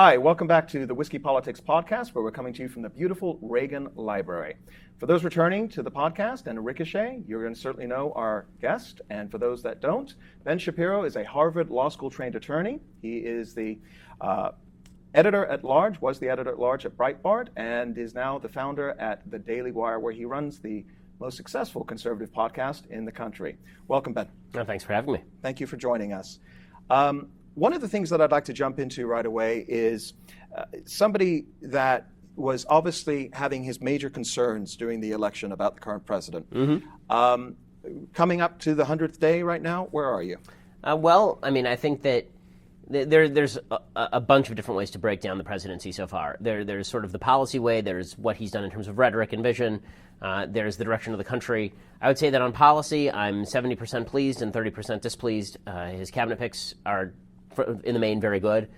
Hi, welcome back to the Whiskey Politics podcast, where we're coming to you from the beautiful Reagan Library. For those returning to the podcast and Ricochet, you're going to certainly know our guest. And for those that don't, Ben Shapiro is a Harvard Law School trained attorney. He is the editor-at-large, was the editor-at-large at Breitbart, and is now the founder at the Daily Wire, where he runs the most successful conservative podcast in the country. Welcome, Ben. Oh, thanks for having me. Thank you for joining us. One of the things that I'd like to jump into right away is somebody that was obviously having his major concerns during the election about the current president. Coming up to the 100th day right now, where are you? I think that there's a bunch of different ways to break down the presidency so far. There's sort of the policy way, there's what he's done in terms of rhetoric and vision, there's the direction of the country. I would say that on policy, I'm 70% pleased and 30% displeased. His cabinet picks are, in the main, very good.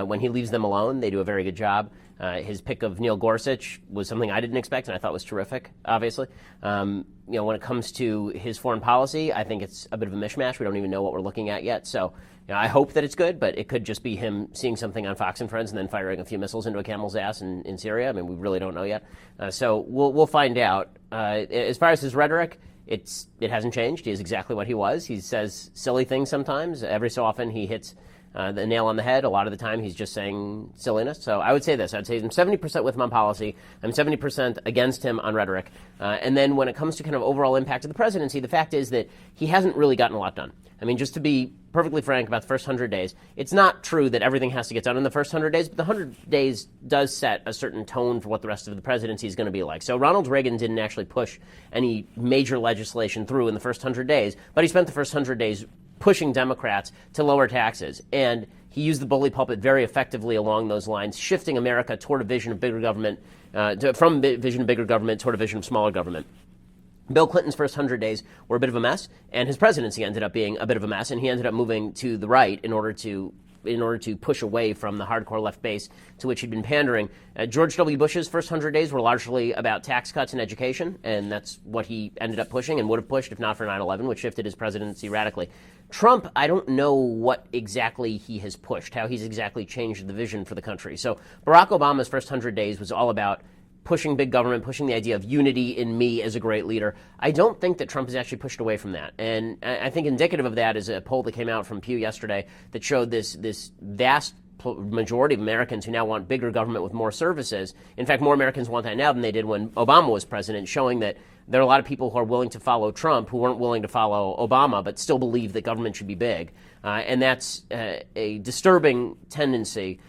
When he leaves them alone, they do a very good job. His pick of Neil Gorsuch was something I didn't expect and I thought was terrific, obviously. When it comes to his foreign policy, I think it's a bit of a mishmash. We don't even know what we're looking at yet. So I hope that it's good, but it could just be him seeing something on Fox and Friends and then firing a few missiles into a camel's ass in Syria. I mean, we really don't know yet. So we'll find out. As far as his rhetoric, it hasn't changed. He is exactly what he was. He says silly things sometimes. Every so often he hits the nail on the head. A lot of the time he's just saying silliness. So I would say this. I'd say I'm 70% with him on policy. I'm 70% against him on rhetoric. And then when it comes to kind of overall impact of the presidency, the fact is that he hasn't really gotten a lot done. I mean, just to be perfectly frank about the first 100 days, it's not true that everything has to get done in the first 100 days, but the 100 days does set a certain tone for what the rest of the presidency is going to be like. So Ronald Reagan didn't actually push any major legislation through in the first 100 days, but he spent the first 100 days pushing Democrats to lower taxes. And he used the bully pulpit very effectively along those lines, shifting America toward a vision of bigger government, from a vision of bigger government toward a vision of smaller government. Bill Clinton's first 100 days were a bit of a mess, and his presidency ended up being a bit of a mess, and he ended up moving to the right in order to push away from the hardcore left base to which he'd been pandering. George W. Bush's first 100 days were largely about tax cuts and education, and that's what he ended up pushing and would have pushed if not for 9/11, which shifted his presidency radically. Trump, I don't know what exactly he has pushed, how he's exactly changed the vision for the country. So Barack Obama's first 100 days was all about pushing big government, pushing the idea of unity in me as a great leader. I don't think that Trump has actually pushed away from that. And I think indicative of that is a poll that came out from Pew yesterday that showed this vast majority of Americans who now want bigger government with more services. In fact, more Americans want that now than they did when Obama was president, showing that there are a lot of people who are willing to follow Trump who weren't willing to follow Obama, but still believe that government should be big. And that's a disturbing tendency.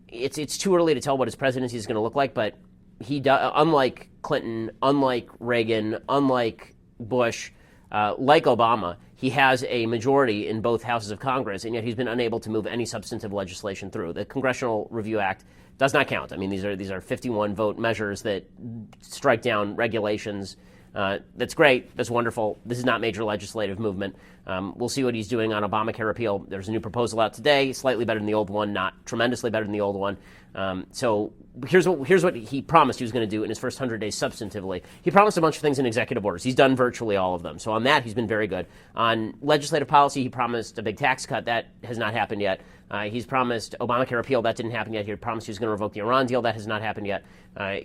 It's too early to tell what his presidency is going to look like, but unlike Clinton, unlike Reagan, unlike Bush, like Obama, he has a majority in both houses of Congress, and yet he's been unable to move any substantive legislation through. The Congressional Review Act does not count. I mean, these are 51 vote measures that strike down regulations. That's great. That's wonderful. This is not major legislative movement. We'll see what he's doing on Obamacare repeal. There's a new proposal out today, slightly better than the old one, not tremendously better than the old one. So here's what he promised he was going to do in his first 100 days substantively. He promised a bunch of things in executive orders. He's done virtually all of them. So on that, he's been very good. On legislative policy, he promised a big tax cut. That has not happened yet. He's promised Obamacare repeal. That didn't happen yet. He promised he was going to revoke the Iran deal. That has not happened yet.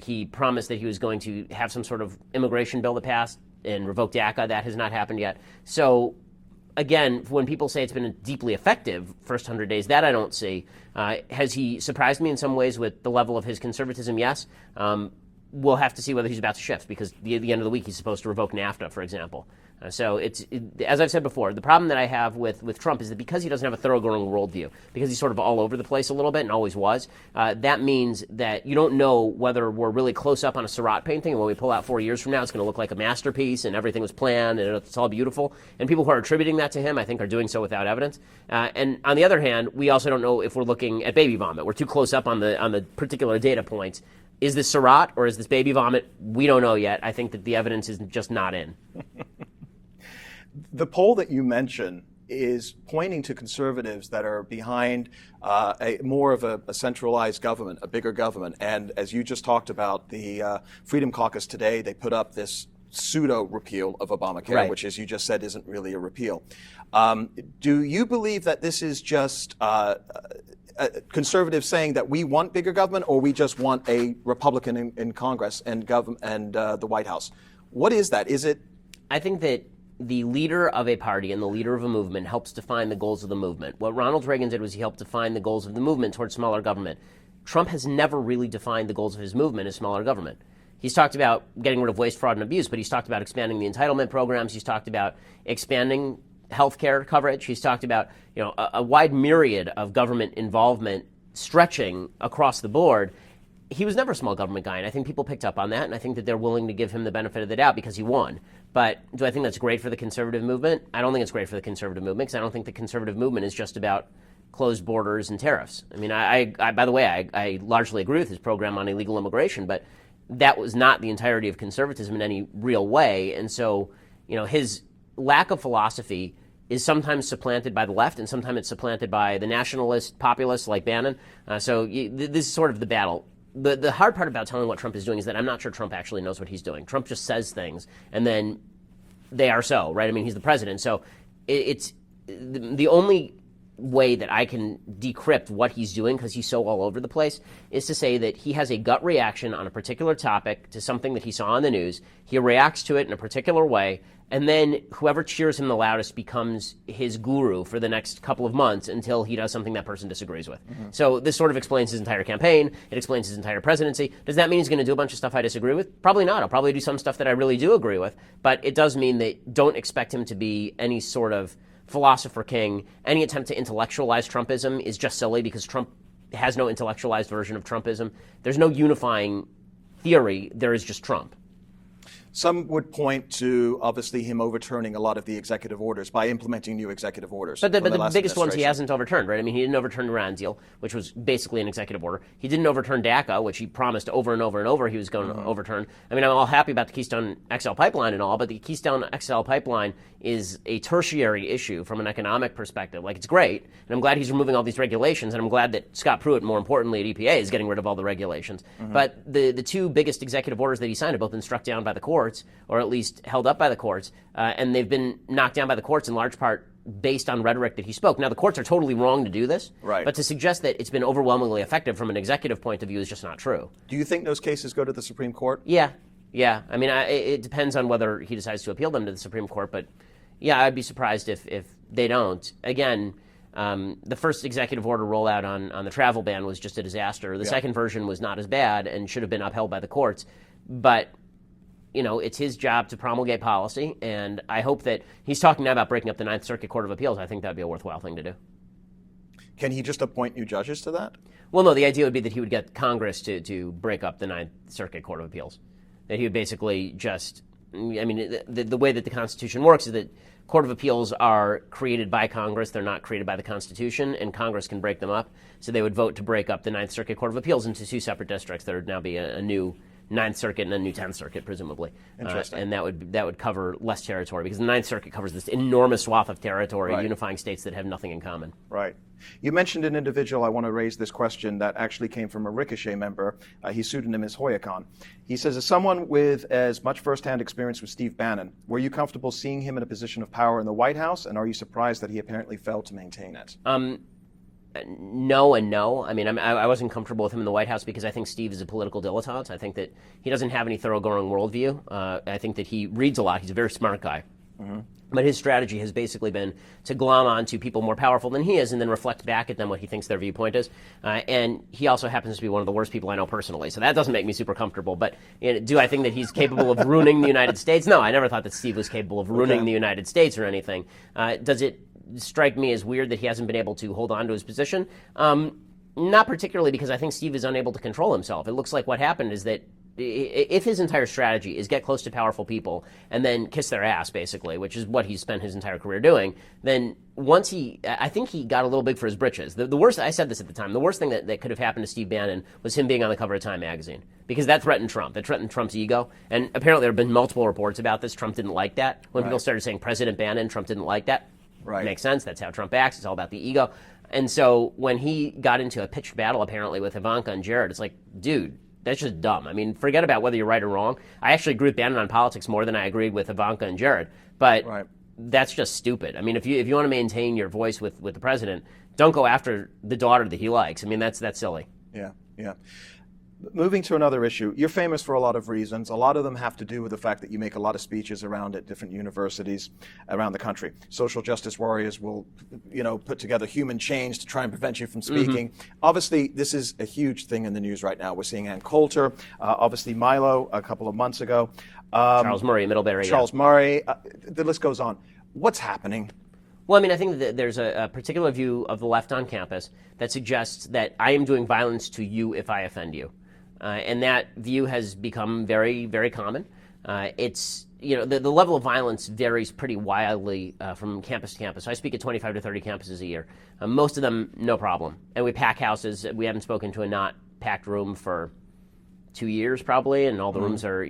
He promised that he was going to have some sort of immigration bill that passed and revoke DACA. That has not happened yet. So again, when people say it's been a deeply effective first 100 days, that I don't see. Has he surprised me in some ways with the level of his conservatism? Yes. We'll have to see whether he's about to shift, because at the end of the week he's supposed to revoke NAFTA, for example. So as I've said before, the problem that I have with Trump is that because he doesn't have a thoroughgoing worldview, because he's sort of all over the place a little bit and always was, that means that you don't know whether we're really close up on a Seurat painting, and when we pull out 4 years from now, it's going to look like a masterpiece and everything was planned and it's all beautiful. And people who are attributing that to him, I think, are doing so without evidence. And on the other hand, we also don't know if we're looking at baby vomit. We're too close up on the particular data points. Is this Seurat or is this baby vomit? We don't know yet. I think that the evidence is just not in. The poll that you mentioned is pointing to conservatives that are behind more of a centralized government, a bigger government. And as you just talked about, the Freedom Caucus today, they put up this pseudo repeal of Obamacare, Right. which, as you just said, isn't really a repeal. Do you believe that this is just conservatives saying that we want bigger government, or we just want a Republican in Congress and the White House? What is that? Is it? I think that the leader of a party and the leader of a movement helps define the goals of the movement. What Ronald Reagan did was he helped define the goals of the movement towards smaller government. Trump has never really defined the goals of his movement as smaller government. He's talked about getting rid of waste, fraud, and abuse, but he's talked about expanding the entitlement programs. He's talked about expanding health care coverage. He's talked about a wide myriad of government involvement stretching across the board. He was never a small government guy, and I think people picked up on that, and I think that they're willing to give him the benefit of the doubt because he won. But do I think that's great for the conservative movement? I don't think it's great for the conservative movement because I don't think the conservative movement is just about closed borders and tariffs. I mean, I by the way, I largely agree with his program on illegal immigration, but that was not the entirety of conservatism in any real way. And so, his lack of philosophy is sometimes supplanted by the left, and sometimes it's supplanted by the nationalist populists like Bannon. This is sort of the battle. The hard part about telling what Trump is doing is that I'm not sure Trump actually knows what he's doing. Trump just says things, and then they are so, right? I mean, he's the president. So it's the only way that I can decrypt what he's doing, because he's so all over the place, is to say that he has a gut reaction on a particular topic to something that he saw on the news. He reacts to it in a particular way, and then whoever cheers him the loudest becomes his guru for the next couple of months until he does something that person disagrees with. Mm-hmm. So this sort of explains his entire campaign. It explains his entire presidency. Does that mean he's going to do a bunch of stuff I disagree with? Probably not. I'll probably do some stuff that I really do agree with. But it does mean that don't expect him to be any sort of philosopher king. Any attempt to intellectualize Trumpism is just silly because Trump has no intellectualized version of Trumpism. There's no unifying theory. There is just Trump. Some would point to, obviously, him overturning a lot of the executive orders by implementing new executive orders. But the biggest ones he hasn't overturned, right? I mean, he didn't overturn the Iran deal, which was basically an executive order. He didn't overturn DACA, which he promised over and over and over he was going to overturn. I mean, I'm all happy about the Keystone XL pipeline and all, but the Keystone XL pipeline is a tertiary issue from an economic perspective. Like, it's great, and I'm glad he's removing all these regulations, and I'm glad that Scott Pruitt, more importantly at EPA, is getting rid of all the regulations. But the two biggest executive orders that he signed have both been struck down by the courts, or at least held up by the courts, and they've been knocked down by the courts in large part based on rhetoric that he spoke. Now, the courts are totally wrong to do this, right, but to suggest that it's been overwhelmingly effective from an executive point of view is just not true. Do you think those cases go to the Supreme Court? Yeah. I mean, it depends on whether he decides to appeal them to the Supreme Court, but yeah, I'd be surprised if they don't. Again, the first executive order rollout on the travel ban was just a disaster. The second version was not as bad and should have been upheld by the courts, but it's his job to promulgate policy, and I hope that he's talking now about breaking up the Ninth Circuit Court of Appeals. I think that would be a worthwhile thing to do. Can he just appoint new judges to that? Well, no, the idea would be that he would get Congress to break up the Ninth Circuit Court of Appeals. That he would basically just, I mean, the way that the Constitution works is that Court of Appeals are created by Congress. They're not created by the Constitution, and Congress can break them up. So they would vote to break up the Ninth Circuit Court of Appeals into two separate districts. There would now be a new Ninth Circuit and a new 10th Circuit, presumably. Interesting. And that would cover less territory, because the Ninth Circuit covers this enormous swath of territory, right, unifying states that have nothing in common. Right. You mentioned an individual. I want to raise this question that actually came from a Ricochet member. His pseudonym is Hoyakon. He says, as someone with as much firsthand experience with Steve Bannon, were you comfortable seeing him in a position of power in the White House, and are you surprised that he apparently failed to maintain it? No and no. I mean, I wasn't comfortable with him in the White House because I think Steve is a political dilettante. I think that he doesn't have any thoroughgoing worldview. I think that he reads a lot. He's a very smart guy. Mm-hmm. But his strategy has basically been to glom onto people more powerful than he is and then reflect back at them what he thinks their viewpoint is. And he also happens to be one of the worst people I know personally. So that doesn't make me super comfortable. But do I think that he's capable of ruining the United States? No, I never thought that Steve was capable of ruining the United States or anything. Does it strike me as weird that he hasn't been able to hold on to his position? Not particularly, because I think Steve is unable to control himself. It looks like what happened is that if his entire strategy is get close to powerful people and then kiss their ass, basically, which is what he's spent his entire career doing, then once I think he got a little big for his britches. The worst, I said this at the time, the worst thing that could have happened to Steve Bannon was him being on the cover of Time magazine, because that threatened Trump. That threatened Trump's ego. And apparently there have been multiple reports about this. Trump didn't like that. When people started saying President Bannon, Trump didn't like that. Right. Makes sense. That's how Trump acts. It's all about the ego. And so when he got into a pitched battle, apparently, with Ivanka and Jared, it's like, dude, just dumb. I mean, forget about whether you're right or wrong. I actually agree with Bannon on politics more than I agreed with Ivanka and Jared. But that's just stupid. I mean, if you want to maintain your voice with the president, don't go after the daughter that he likes. I mean, that's silly. Yeah. Moving to another issue, you're famous for a lot of reasons. A lot of them have to do with the fact that you make a lot of speeches around at different universities around the country. Social justice warriors will, put together human chains to try and prevent you from speaking. Obviously, this is a huge thing in the news right now. We're seeing Ann Coulter, obviously Milo a couple of months ago. Charles Murray, Middlebury. Charles Murray. The list goes on. What's happening? Well, I mean, I think that there's a particular view of the left on campus that suggests that I am doing violence to you if I offend you. And that view has become very, very common. It's, the level of violence varies pretty wildly from campus to campus. I speak at 25 to 30 campuses a year. Most of them, no problem. And we pack houses. We haven't spoken to a not packed room for 2 years probably, and all the rooms are,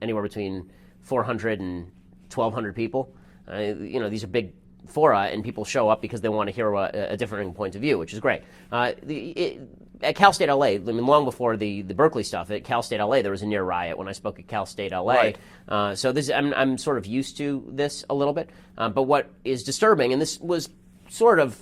anywhere between 400 and 1,200 people. These are big fora, and people show up because they want to hear a differing point of view, which is great. At Cal State LA, I mean, long before the Berkeley stuff, at Cal State LA, there was a near riot when I spoke at Cal State LA. Right. So I'm sort of used to this a little bit. But what is disturbing, and this was sort of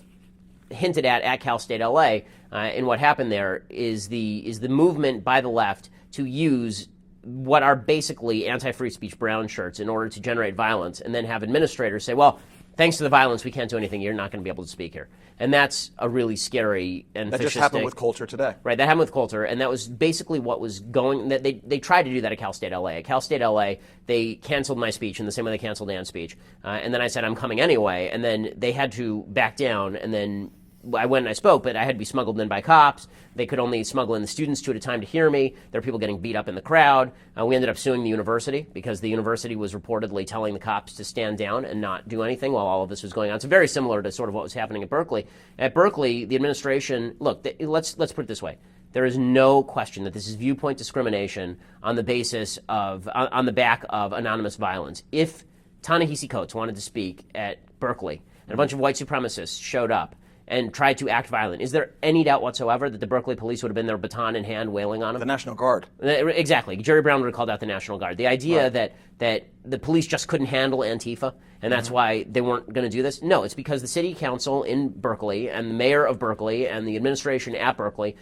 hinted at Cal State LA, and what happened there is the movement by the left to use what are basically anti-free speech brown shirts in order to generate violence, and then have administrators say, well, thanks to the violence, we can't do anything. You're not going to be able to speak here. And that's a really scary and that just happened with Coulter today. Right, that happened with Coulter, and that was basically what was going. They tried to do that at Cal State LA. At Cal State LA, they canceled my speech in the same way they canceled Ann's speech. And then I said, I'm coming anyway. And then they had to back down, and then I went and I spoke, but I had to be smuggled in by cops. They could only smuggle in the students two at a time to hear me. There were people getting beat up in the crowd. We ended up suing the university because the university was reportedly telling the cops to stand down and not do anything while all of this was going on. So very similar to sort of what was happening at Berkeley. At Berkeley, the administration, look, let's put it this way. There is no question that this is viewpoint discrimination on the basis of, on the back of anonymous violence. If Ta-Nehisi Coates wanted to speak at Berkeley and a bunch of white supremacists showed up and tried to act violent, is there any doubt whatsoever that the Berkeley police would have been there baton in hand wailing on him? The National Guard. Exactly. Jerry Brown would have called out the National Guard. The idea that the police just couldn't handle Antifa and that's why they weren't going to do this, no, it's because the city council in Berkeley and the mayor of Berkeley and the administration at Berkeley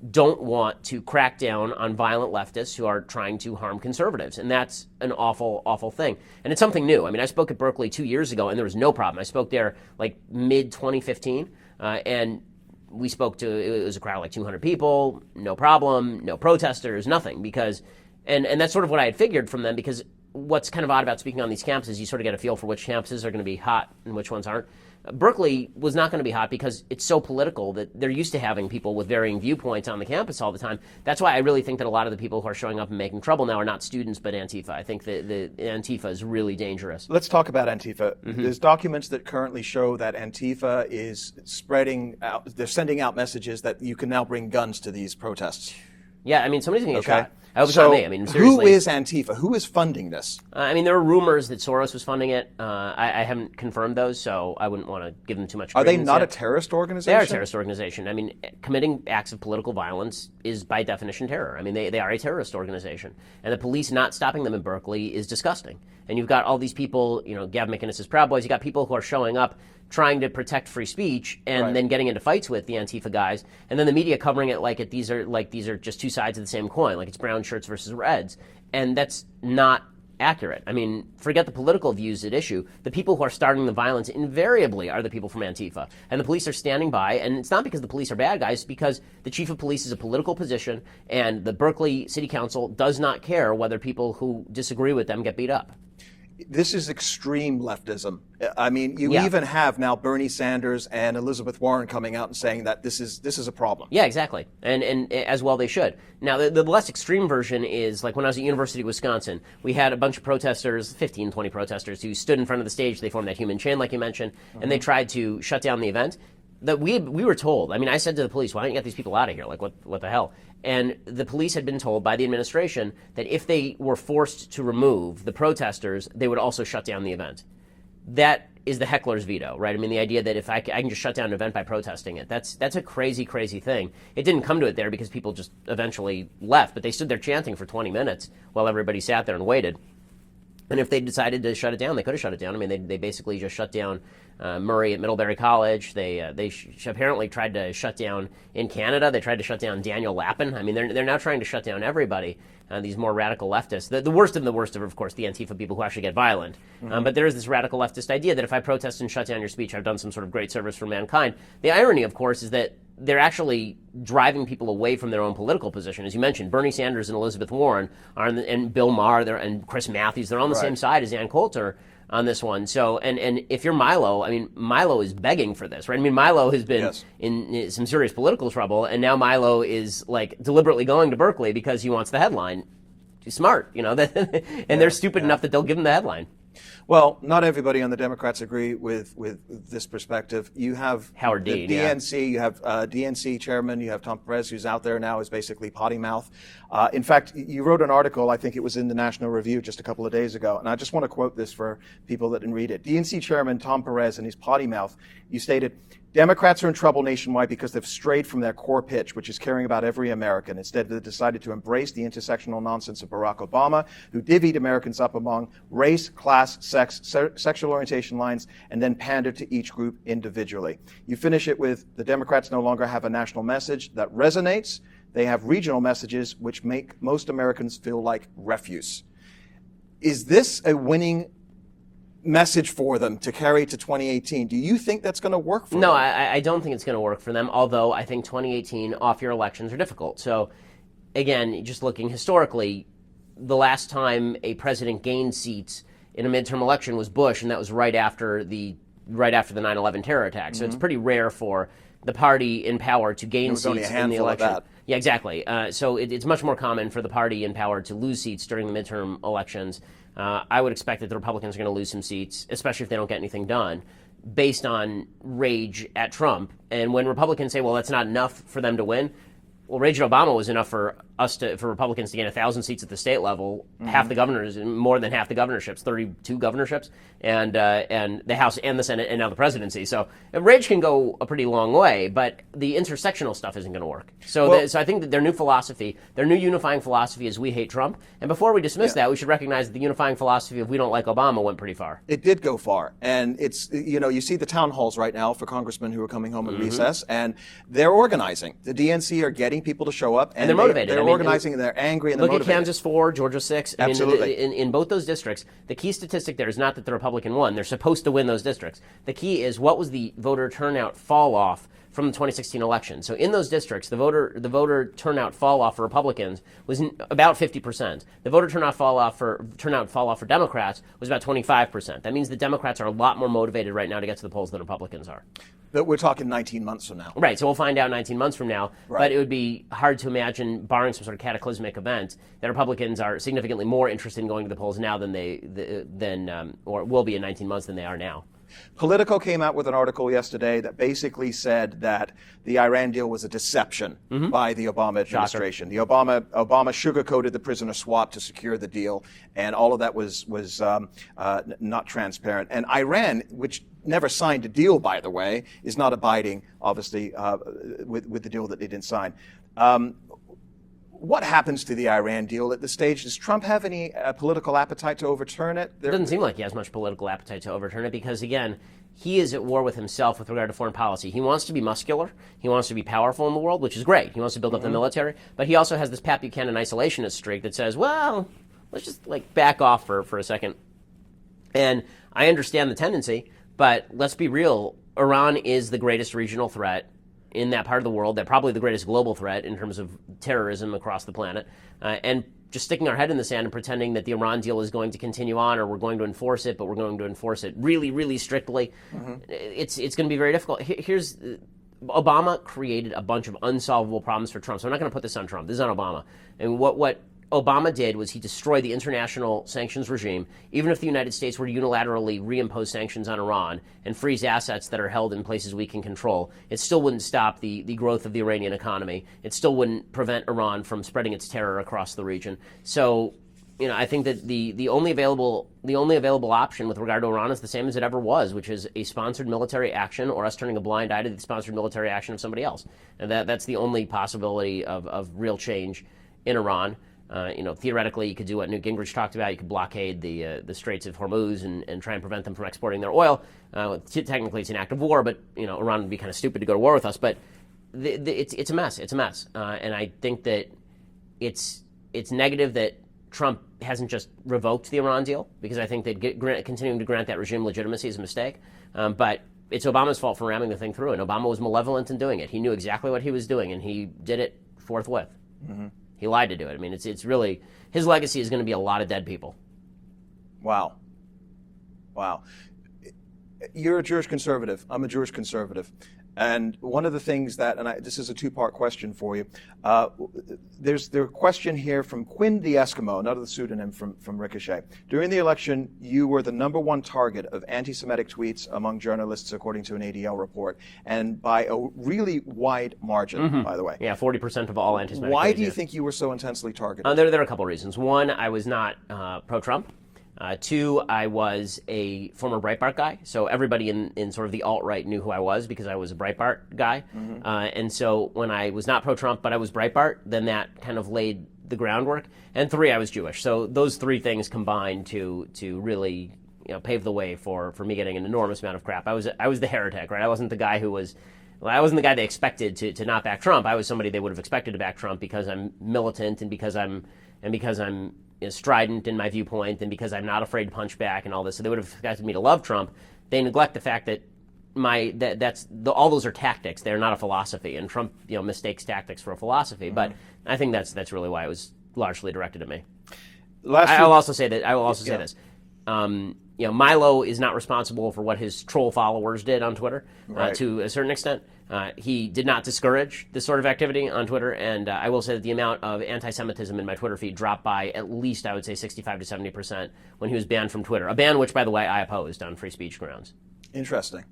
don't want to crack down on violent leftists who are trying to harm conservatives. And that's an awful, awful thing. And it's something new. I mean, I spoke at Berkeley 2 years ago, and there was no problem. I spoke there like mid-2015, and we spoke to, it was a crowd of like 200 people, no problem, no protesters, nothing. Because, and that's sort of what I had figured from them, because what's kind of odd about speaking on these campuses, you sort of get a feel for which campuses are going to be hot and which ones aren't. Berkeley was not going to be hot because it's so political that they're used to having people with varying viewpoints on the campus all the time. That's why I really think that a lot of the people who are showing up and making trouble now are not students but Antifa. I think that the Antifa is really dangerous. Let's talk about Antifa. There's documents that currently show that Antifa is spreading out, they're sending out messages that you can now bring guns to these protests. Yeah, I mean, somebody's going to get shot. I hope it's not me. I mean, seriously. Who is Antifa? Who is funding this? I mean, there are rumors that Soros was funding it. I haven't confirmed those, so I wouldn't want to give them too much credence. Are they not a terrorist organization? They are a terrorist organization. I mean, committing acts of political violence is by definition terror. I mean, they are a terrorist organization. And the police not stopping them in Berkeley is disgusting. And you've got all these people, Gavin McInnes' Proud Boys, you've got people who are showing up trying to protect free speech and then getting into fights with the Antifa guys, and then the media covering it like these are just two sides of the same coin, like it's brown shirts versus reds, and that's not accurate. I mean, forget the political views at issue. The people who are starting the violence invariably are the people from Antifa, and the police are standing by, and it's not because the police are bad guys, it's because the chief of police is a political position, and the Berkeley City Council does not care whether people who disagree with them get beat up. This is extreme leftism. I mean, you even have now Bernie Sanders and Elizabeth Warren coming out and saying that this is a problem. Yeah, exactly. And as well they should. Now, the less extreme version is, like when I was at University of Wisconsin, we had a bunch of protesters, 15, 20 protesters, who stood in front of the stage. They formed that human chain, like you mentioned, and they tried to shut down the event. That we were told, I mean, I said to the police, why don't you get these people out of here? Like, what the hell? And the police had been told by the administration that if they were forced to remove the protesters, they would also shut down the event. That is the heckler's veto, right? I mean, the idea that if I can just shut down an event by protesting it, that's a crazy, crazy thing. It didn't come to it there because people just eventually left, but they stood there chanting for 20 minutes while everybody sat there and waited. And if they decided to shut it down, they could have shut it down. I mean, they basically just shut down Murray at Middlebury College. They apparently tried to shut down in Canada. They tried to shut down Daniel Lappin. I mean, they're now trying to shut down everybody. These more radical leftists. The worst are, of course, the Antifa people who actually get violent. But there is this radical leftist idea that if I protest and shut down your speech, I've done some sort of great service for mankind. The irony, of course, is that they're actually driving people away from their own political position. As you mentioned, Bernie Sanders and Elizabeth Warren and Bill Maher and Chris Matthews, they're on the same side as Ann Coulter on this one. So, and if you're Milo, I mean, Milo is begging for this, right? I mean, Milo has been in some serious political trouble, and now Milo is like deliberately going to Berkeley because he wants the headline. He's smart, you know, and they're stupid enough that they'll give him the headline. Well, not everybody on the Democrats agree with this perspective. You have Howard Dean, the DNC, you have DNC chairman, you have Tom Perez, who's out there now, is basically potty mouth. In fact, you wrote an article, I think it was in the National Review just a couple of days ago, and I just want to quote this for people that didn't read it. DNC chairman Tom Perez and his potty mouth, you stated, Democrats are in trouble nationwide because they've strayed from their core pitch, which is caring about every American. Instead, they've decided to embrace the intersectional nonsense of Barack Obama, who divvied Americans up among race, class, sex, sexual orientation lines, and then pandered to each group individually. You finish it with, the Democrats no longer have a national message that resonates. They have regional messages which make most Americans feel like refuse. Is this a winning message for them to carry to 2018? Do you think that's going to work for them? No, I don't think it's going to work for them, although I think 2018 off-year elections are difficult. So, again, just looking historically, the last time a president gained seats in a midterm election was Bush, and that was right after the 9/11 terror attack. So it's pretty rare for the party in power to gain seats in the election. Yeah, exactly. So it's much more common for the party in power to lose seats during the midterm elections. I would expect that the Republicans are going to lose some seats, especially if they don't get anything done, based on rage at Trump. And when Republicans say, well, that's not enough for them to win, well, rage at Obama was enough for Republicans to gain 1,000 seats at the state level, half the governors, more than half the governorships, 32 governorships, and the House and the Senate, and now the presidency. So rage can go a pretty long way, but the intersectional stuff isn't going to work. So, so I think that their new philosophy, their new unifying philosophy is we hate Trump. And before we dismiss that, we should recognize that the unifying philosophy of we don't like Obama went pretty far. It did go far. And it's, you know, you see the town halls right now for congressmen who are coming home in recess, and they're organizing. The DNC are getting people to show up, and they're motivated. They're organizing, and they're angry, and they're motivated. Look at Kansas 4, Georgia 6. Absolutely. In both those districts, the key statistic there is not that the Republican won. They're supposed to win those districts. The key is what was the voter turnout fall off from the 2016 election. So in those districts, the voter turnout fall off for Republicans was about 50%. The voter turnout fall off for Democrats was about 25%. That means the Democrats are a lot more motivated right now to get to the polls than Republicans are. But we're talking 19 months from now. Right, so we'll find out 19 months from now. Right. But it would be hard to imagine, barring some sort of cataclysmic event, that Republicans are significantly more interested in going to the polls now or will be in 19 months than they are now. Politico came out with an article yesterday that basically said that the Iran deal was a deception by the Obama administration. The Obama sugarcoated the prisoner swap to secure the deal, and all of that was not transparent. And Iran, which never signed a deal, by the way, is not abiding, obviously, with the deal that they didn't sign. What happens to the Iran deal at this stage? Does Trump have any political appetite to overturn it? It doesn't seem like he has much political appetite to overturn it because, again, he is at war with himself with regard to foreign policy. He wants to be muscular. He wants to be powerful in the world, which is great. He wants to build up the military. But he also has this Pat Buchanan isolationist streak that says, well, let's just back off for a second. And I understand the tendency, but let's be real. Iran is the greatest regional threat in that part of the world. They're probably the greatest global threat in terms of terrorism across the planet. And just sticking our head in the sand and pretending that the Iran deal is going to continue on, or we're going to enforce it, but we're going to enforce it really, really strictly, it's going to be very difficult. Here's Obama created a bunch of unsolvable problems for Trump. So I'm not going to put this on Trump. This is on Obama. And what Obama did was he destroyed the international sanctions regime. Even if the United States were to unilaterally reimpose sanctions on Iran and freeze assets that are held in places we can control, it still wouldn't stop the growth of the Iranian economy. It still wouldn't prevent Iran from spreading its terror across the region. So I think that the only available option with regard to Iran is the same as it ever was, which is a sponsored military action or us turning a blind eye to the sponsored military action of somebody else. And that's the only possibility of real change in Iran. Theoretically, you could do what Newt Gingrich talked about. You could blockade the Straits of Hormuz and try and prevent them from exporting their oil. Technically, it's an act of war, but Iran would be kind of stupid to go to war with us. But it's a mess. It's a mess, and I think that it's negative that Trump hasn't just revoked the Iran deal, because I think that continuing to grant that regime legitimacy is a mistake. But it's Obama's fault for ramming the thing through, and Obama was malevolent in doing it. He knew exactly what he was doing, and he did it forthwith. Mm-hmm. He lied to do it. I mean, it's really, his legacy is going to be a lot of dead people. Wow. You're a Jewish conservative. I'm a Jewish conservative. And one of the things that, this is a two-part question for you. There's a question here from Quinn the Eskimo, another pseudonym from Ricochet. During the election, you were the #1 target of anti-Semitic tweets among journalists, according to an ADL report, and by a really wide margin, by the way. Yeah, 40% of all anti-Semitic. Why do you think you were so intensely targeted? There are a couple of reasons. One, I was not pro-Trump. Two, I was a former Breitbart guy, so everybody in sort of the alt-right knew who I was because I was a Breitbart guy. Mm-hmm. And so when I was not pro-Trump, but I was Breitbart, then that kind of laid the groundwork. And three, I was Jewish. So those three things combined to really pave the way for me getting an enormous amount of crap. I was the heretic, right? I wasn't the guy I wasn't the guy they expected to not back Trump. I was somebody they would have expected to back Trump because I'm militant and because I'm strident in my viewpoint, and because I'm not afraid to punch back and all this. So they would have expected me to love Trump. They neglect the fact that all those are tactics. They're not a philosophy, and Trump mistakes tactics for a philosophy. Mm-hmm. But I think that's really why it was largely directed at me. I will also say this. Milo is not responsible for what his troll followers did on Twitter, right. To a certain extent. He did not discourage this sort of activity on Twitter, and I will say that the amount of anti-Semitism in my Twitter feed dropped by at least, I would say, 65 to 70% when he was banned from Twitter. A ban which, by the way, I opposed on free speech grounds. Interesting.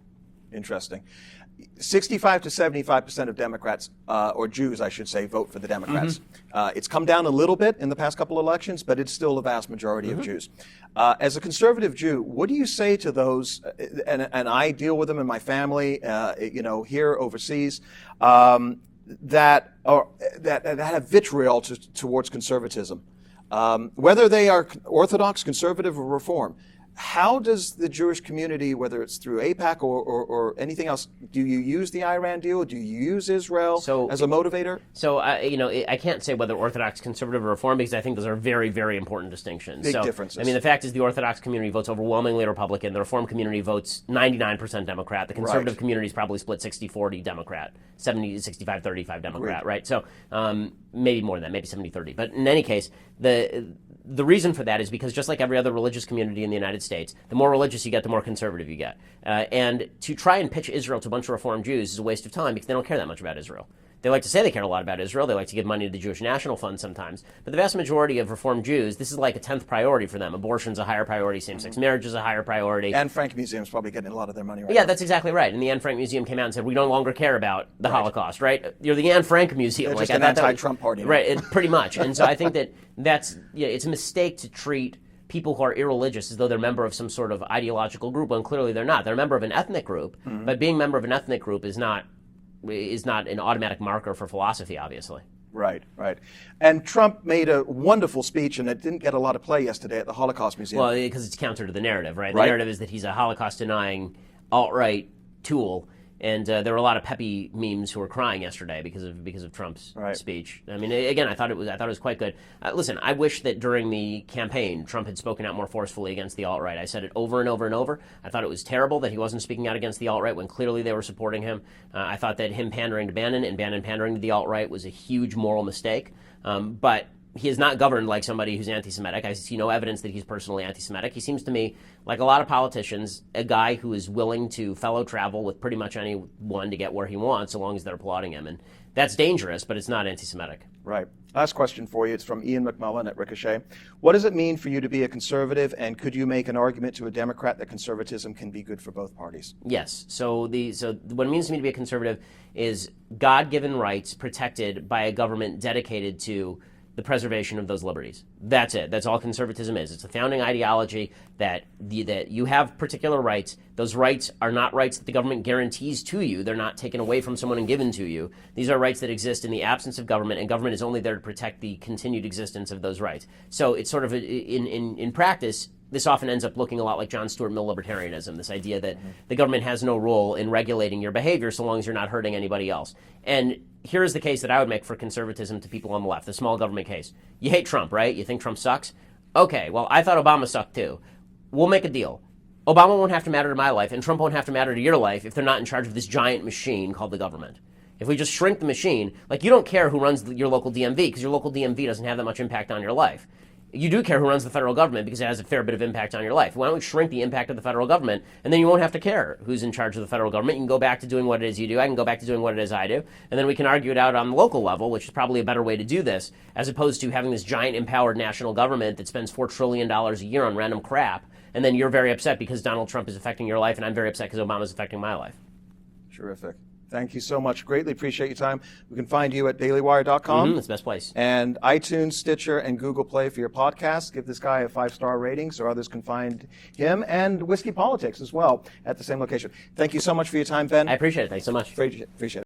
65 to 75% of Democrats, or Jews, I should say, vote for the Democrats. Mm-hmm. It's come down a little bit in the past couple of elections, but it's still the vast majority mm-hmm. of Jews. As a conservative Jew, what do you say to those, and I deal with them in my family, here overseas, that have vitriol towards conservatism, whether they are Orthodox, conservative, or Reform? How does the Jewish community, whether it's through AIPAC or anything else, do you use the Iran deal? Do you use Israel as a motivator? So, I can't say whether Orthodox, conservative, or Reform, because I think those are very, very important distinctions. Big differences. I mean, the fact is the Orthodox community votes overwhelmingly Republican. The Reform community votes 99% Democrat. The conservative community is probably split 60-40 Democrat, 65-35 Democrat, right? So maybe more than that, maybe 70-30. But in any case, the reason for that is because just like every other religious community in the United States, the more religious you get, the more conservative you get. And to try and pitch Israel to a bunch of Reform Jews is a waste of time because they don't care that much about Israel. They like to say they care a lot about Israel. They like to give money to the Jewish National Fund sometimes. But the vast majority of Reform Jews, this is like a 10th priority for them. Abortion's a higher priority. Same-sex marriage is a higher priority. Anne Frank Museum's probably getting a lot of their money right Yeah, now. That's exactly right. And the Anne Frank Museum came out and said, we no longer care about the Holocaust, right? You're the Anne Frank Museum. They're just an anti-Trump party. Right, pretty much. And so I think it's a mistake to treat people who are irreligious as though they're a member of some sort of ideological group, when clearly they're not. They're a member of an ethnic group, but being a member of an ethnic group is not an automatic marker for philosophy, obviously. Right. And Trump made a wonderful speech, and it didn't get a lot of play yesterday at the Holocaust Museum. Well, because it's counter to the narrative, right? The narrative is that he's a Holocaust-denying alt-right tool. And there were a lot of peppy memes who were crying yesterday because of Trump's speech. I mean, again, I thought it was quite good. Listen, I wish that during the campaign Trump had spoken out more forcefully against the alt-right. I said it over and over and over. I thought it was terrible that he wasn't speaking out against the alt-right when clearly they were supporting him. I thought that him pandering to Bannon and Bannon pandering to the alt-right was a huge moral mistake. But he is not governed like somebody who's anti-Semitic. I see no evidence that he's personally anti-Semitic. He seems to me, like a lot of politicians, a guy who is willing to fellow travel with pretty much anyone to get where he wants, so long as they're applauding him. And that's dangerous, but it's not anti-Semitic. Right. Last question for you. It's from Ian McMullen at Ricochet. What does it mean for you to be a conservative, and could you make an argument to a Democrat that conservatism can be good for both parties? Yes. So what it means to me to be a conservative is God-given rights protected by a government dedicated to the preservation of those liberties. That's it. That's all conservatism is. It's a founding ideology that you have particular rights. Those rights are not rights that the government guarantees to you. They're not taken away from someone and given to you. These are rights that exist in the absence of government, and government is only there to protect the continued existence of those rights. So it's sort of, in practice, this often ends up looking a lot like John Stuart Mill libertarianism, this idea that the government has no role in regulating your behavior so long as you're not hurting anybody else. And here's the case that I would make for conservatism to people on the left, the small government case. You hate Trump, right? You think Trump sucks? Okay, well, I thought Obama sucked too. We'll make a deal. Obama won't have to matter to my life, and Trump won't have to matter to your life if they're not in charge of this giant machine called the government. If we just shrink the machine, like, you don't care who runs your local DMV because your local DMV doesn't have that much impact on your life. You do care who runs the federal government because it has a fair bit of impact on your life. Why don't we shrink the impact of the federal government, and then you won't have to care who's in charge of the federal government. You can go back to doing what it is you do. I can go back to doing what it is I do. And then we can argue it out on the local level, which is probably a better way to do this, as opposed to having this giant empowered national government that spends $4 trillion a year on random crap. And then you're very upset because Donald Trump is affecting your life, and I'm very upset because Obama's affecting my life. Terrific. Thank you so much. Greatly appreciate your time. We can find you at dailywire.com. That's the best place. And iTunes, Stitcher, and Google Play for your podcast. Give this guy a 5-star rating so others can find him, and Whiskey Politics as well at the same location. Thank you so much for your time, Ben. I appreciate it. Thanks so much. Appreciate it.